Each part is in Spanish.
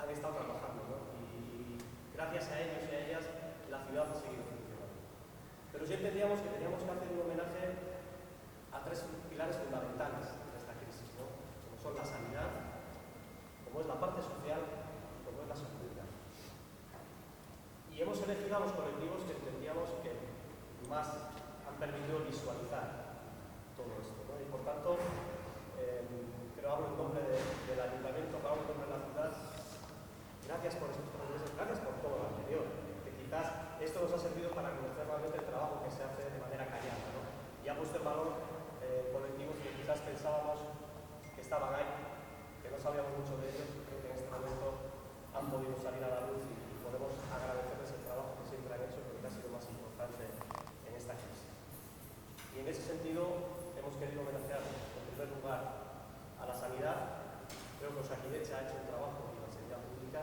han estado trabajando, ¿no? Y gracias a ellos y a ellas la ciudad ha seguido funcionando. Pero sí entendíamos que teníamos que hacer un homenaje a tres pilares fundamentales de esta crisis, ¿no? Como son la sanidad, como es la parte social y como es la seguridad. Y hemos elegido a los colectivos que entendíamos que más han permitido visualizar todo esto, ¿no? Y por tanto, creo hablo en nombre del Ayuntamiento, hablo en nombre de la ciudad. Gracias por estos 3 meses, gracias por todo lo anterior, que quizás esto nos ha servido para conocer realmente el trabajo que se hace de manera callada, ¿no? Y ha puesto en valor colectivos que quizás pensábamos que estaban ahí, que no sabíamos mucho de ellos, y creo que en este momento han podido salir a la luz y podemos agradecerles el trabajo que siempre han hecho, porque ha sido más importante en esta crisis. Y en ese sentido hemos querido homenajear, en primer lugar, a la sanidad. Creo que Osakidetza ha hecho un trabajo, y la sanidad pública,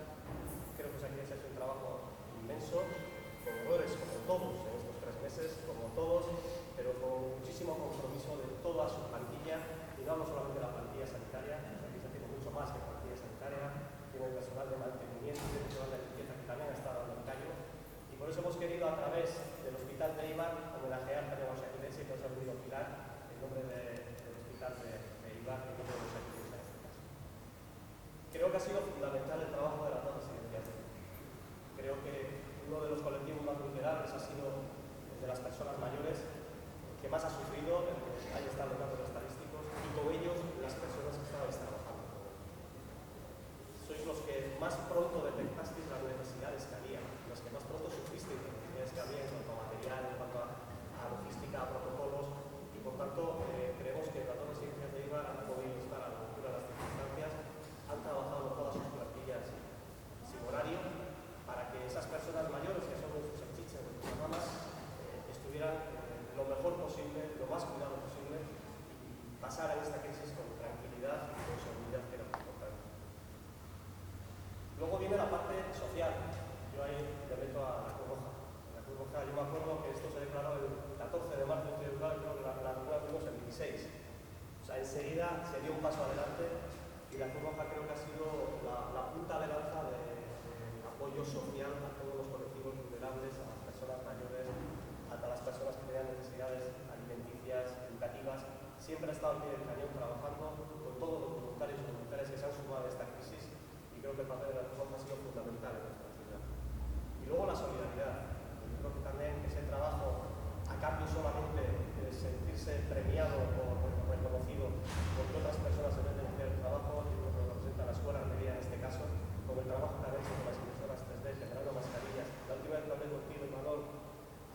creo que Osakidetza ha hecho un trabajo inmenso, con errores como todos en estos 3 meses, como todos, pero con muchísimo compromiso de toda su plantilla, y no hablo solamente de la plantilla sanitaria, Osakidetza tiene mucho más que plantilla sanitaria, tiene el personal de mantenimiento, tiene el personal de limpieza que también ha estado dando el callo, y por eso hemos querido a través del Hospital de Eibar homenajear también a Osakidetza, y nos ha venido Pilar en nombre del Hospital de Eibar y en nombre de Osakidetza en este caso. Creo que ha sido fundamental el trabajo de las dos residencias. Creo que uno de los colectivos más vulnerables ha sido el de las personas mayores, que más ha sufrido, el que ahí están los datos estadísticos, y con ellos las personas que estabais trabajando. Sois los que más pronto detectasteis las necesidades que había, los que más pronto sufristeis las necesidades que había en cuanto a material, en cuanto a logística, a protocolos, y por tanto creemos que las dos residencias de Eibar han podido estar a la altura de las circunstancias, han trabajado todas sus plantillas sin horario, para que esas personas mayores, que son nuestros salchichas, nuestras mamás, estuvieran lo mejor posible, lo más cuidado posible, y pasaran esta crisis con tranquilidad y con seguridad, que era muy importante. Luego viene la parte social. Yo ahí le meto a la Cruz Roja. La Cruz Roja, yo me acuerdo que esto se declaró el 14 de marzo, y creo que la primera tuvimos el 16. O sea, enseguida se dio un paso adelante, y la Cruz Roja creo que ha sido la punta de lanza de apoyo social a todos los colectivos vulnerables, a las personas mayores, a las personas que tenían necesidades alimenticias, educativas. Siempre ha estado al pie del cañón trabajando con todos los voluntarios y voluntarias que se han sumado a esta crisis, y creo que el papel de la Cruz Roja ha sido fundamental en nuestra ciudad. Y luego la solidaridad. Yo creo que también ese trabajo, a cambio solamente de sentirse premiado o reconocido porque otras personas se ven de hacer el trabajo, y lo que representa la escuela Almería en este caso, con el trabajo que han hecho con las impresoras 3D, generando mascarillas. La última vez que hablé contigo, Imanol,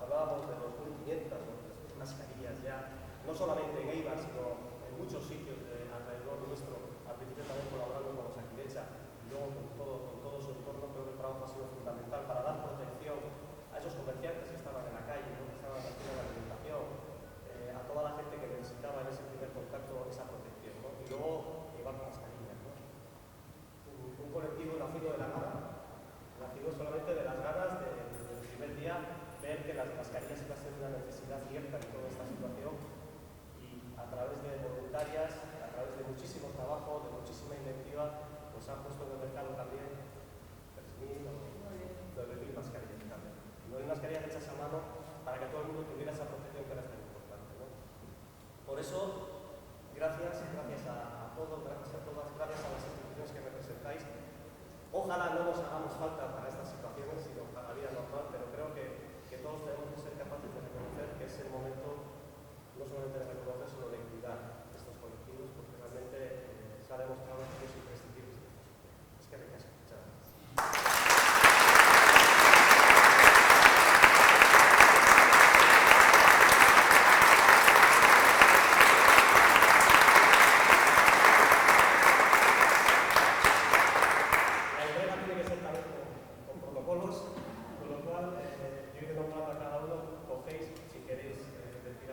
hablábamos de 2.500 o 3.000 mascarillas ya, no solamente en Eibar, sino en muchos sitios alrededor nuestro, al principio también colaborando con Osakidetza, y luego con todo su entorno. Creo que el trabajo ha sido fundamental para dar protección a esos comerciantes que estaban en la calle, ¿no? Que estaban haciendo la alimentación, a toda la gente que necesitaba en ese primer contacto esa protección, ¿no? Y luego llevar mascarillas, ¿no? Un colectivo nacido de la nada, nacido solamente de las ganas del primer día ver que las mascarillas iban a ser una necesidad cierta en toda esta situación, y a través de voluntarias, a través de muchísimo trabajo, de muchísima inventiva, pues han puesto en el mercado también 3.000 o 9.000 mascarillas también. 9.000 mascarillas hechas a mano para que todo el mundo tuviera esa protección que era tan importante, ¿no? Por eso, gracias a todos, gracias a todas, gracias a las instituciones que representáis. Ojalá no nos hagamos falta para estas situaciones, sino para la vida normal, pero creo que todos tenemos que ser capaces de reconocer que es el momento, no solamente de reconocer, sino de cuidar estos colectivos, porque realmente se ha demostrado que es imprescindible. Es que ricasco. Muchas gracias. Protocolos, con lo cual yo iré nombrando a cada uno, cogéis si queréis decir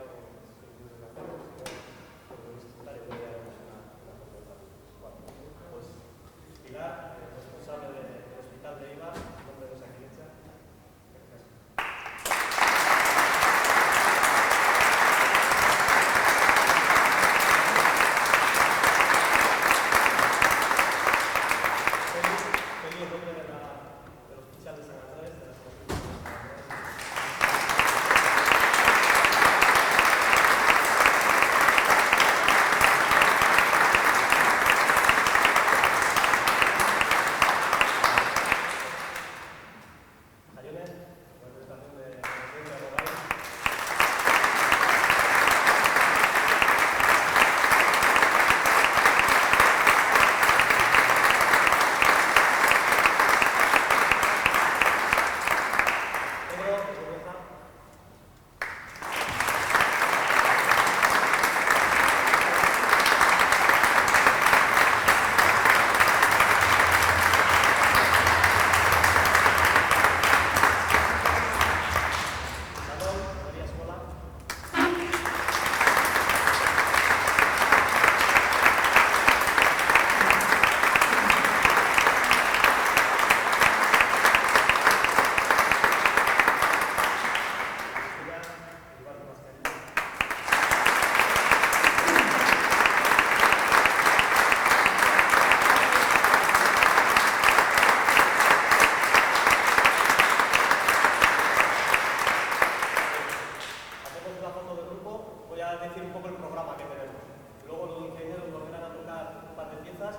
a decir un poco el programa que tenemos. Luego los ingenieros volverán a tocar un par de piezas.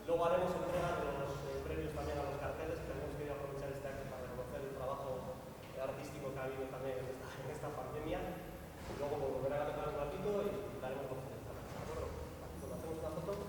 Luego haremos entrega de los premios también a los carteles, que hemos querido aprovechar este año para reconocer el trabajo artístico que ha habido también en esta pandemia. Luego volverán a tocar un ratito y daremos los premios. ¿De acuerdo? Cuando hacemos una foto.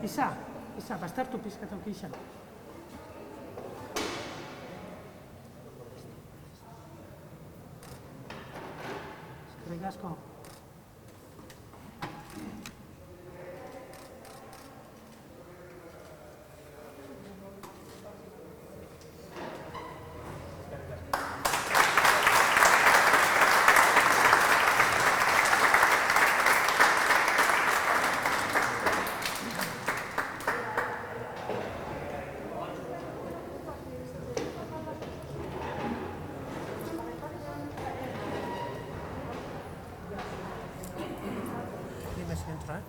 Isa, bastartu pizkatu kisa. Eskerrik asko. Dime si entra,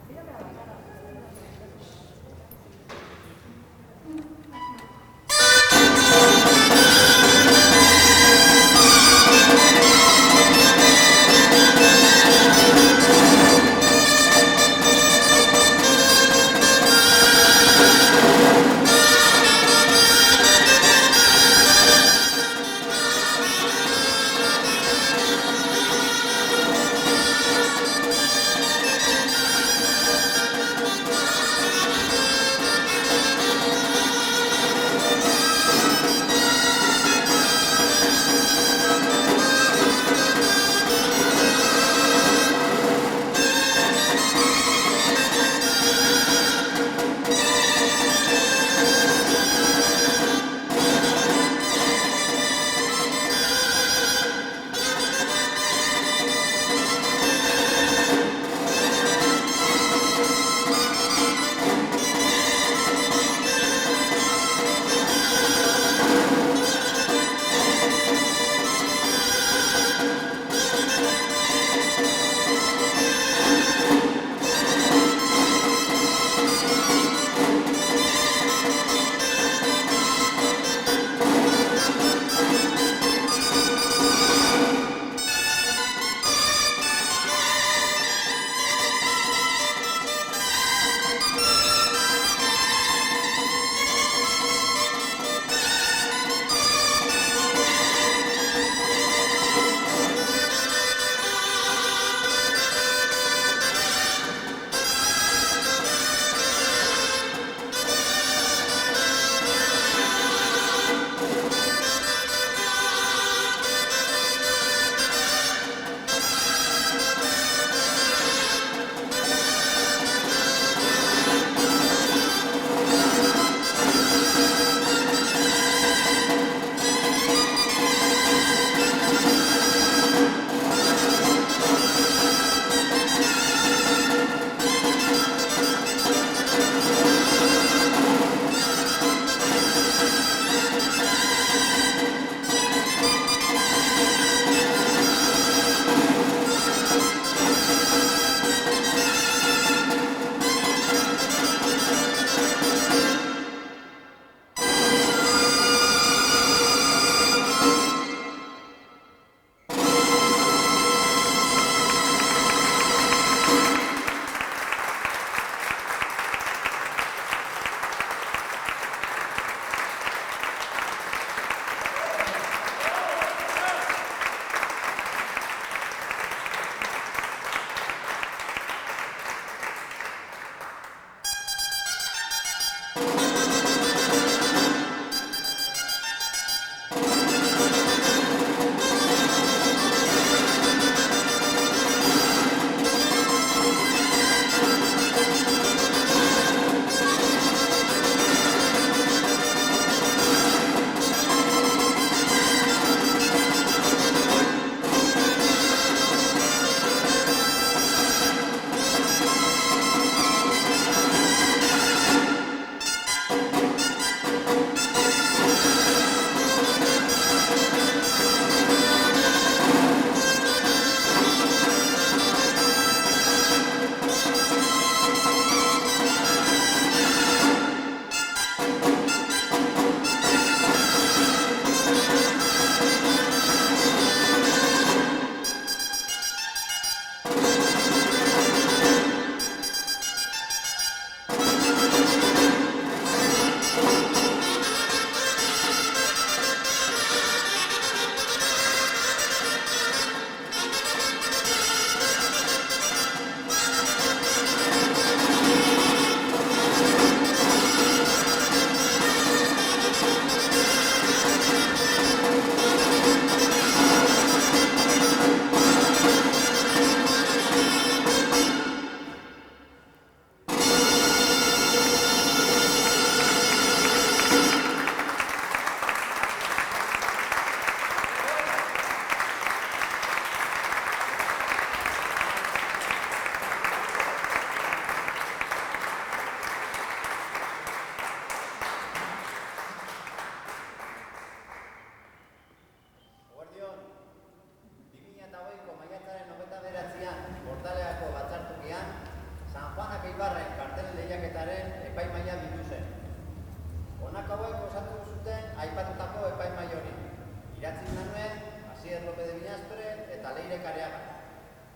Peñaspre eta Leire Kareaga.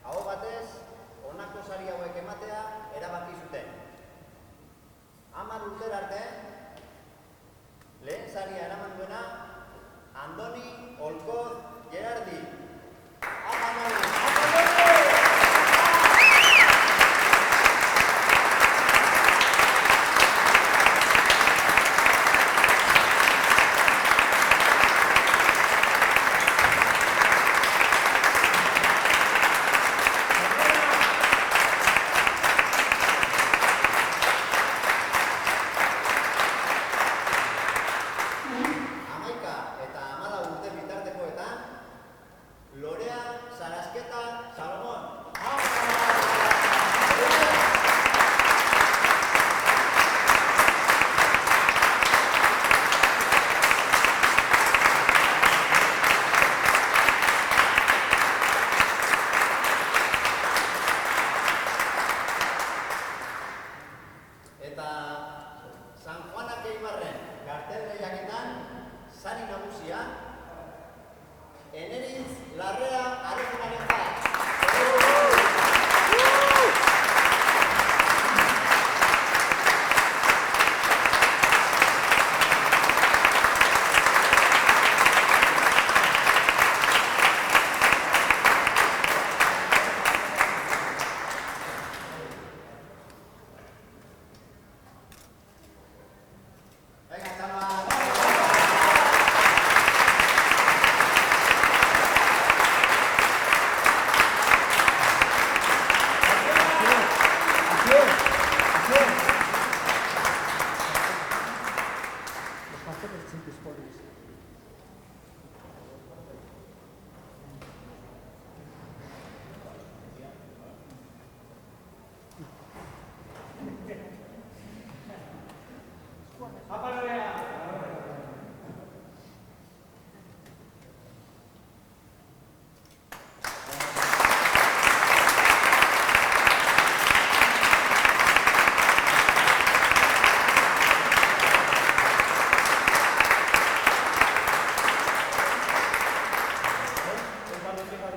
Aho batez, honako sari hauek ematea erabaki zuten. 10 urtera arte, lehen saria eraman duena Andoni Olkoz Gerardi.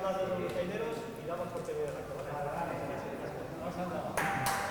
Más de los y damos por tenido el acto. ¿Vale? Vamos a andar.